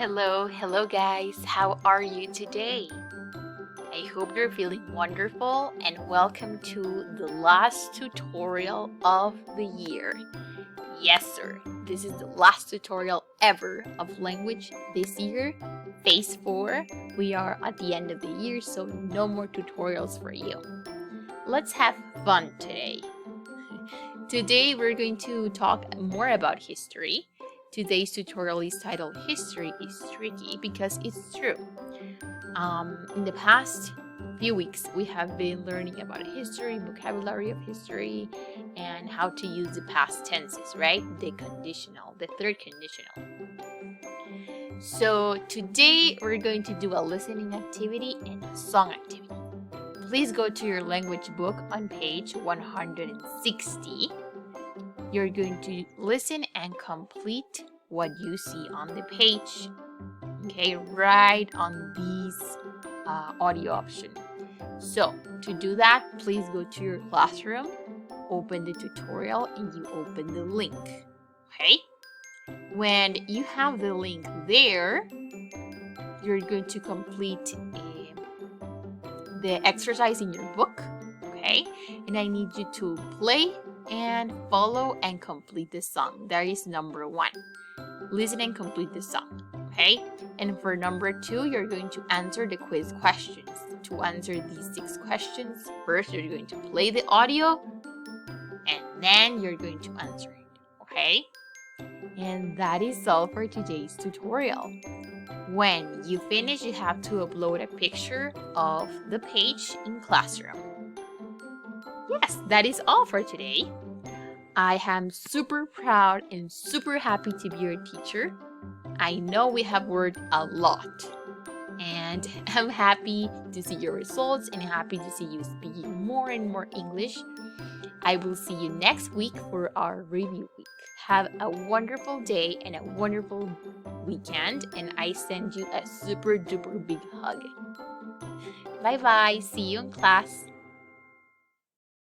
Hello guys. How are you today? I hope you're feeling wonderful and welcome to the last tutorial of the year. Yes, sir. This is the last tutorial ever of language this year, phase 4. We are at the end of the year, so no more tutorials for you. Let's have fun today. Today we're going to talk more about history. Today's tutorial is titled History is Tricky because it's true. In the past few weeks, we have been learning about history, vocabulary of history, and how to use the past tenses, right? The conditional, the third conditional. So today we're going to do a listening activity and a song activity. Please go to your language book on page 160. You're going to listen and complete what you see on the page. Okay, right on these audio option. So to do that, please go to your classroom, open the tutorial, and you open the link. Okay? When you have the link there, you're going to complete the exercise in your book. Okay? And I need you to play and follow and complete the song. That is number 1. Listen and complete the song. Okay? And for number 2, you're going to answer the quiz questions. To answer these 6 questions, first you're going to play the audio and then you're going to answer it. Okay? And that is all for today's tutorial. When you finish, you have to upload a picture of the page in Classroom. Yes, that is all for today. I am super proud and super happy to be your teacher. I know we have worked a lot. And I'm happy to see your results and happy to see you speaking more and more English. I will see you next week for our review week. Have a wonderful day and a wonderful weekend, and I send you a super duper big hug. Bye bye. See you in class.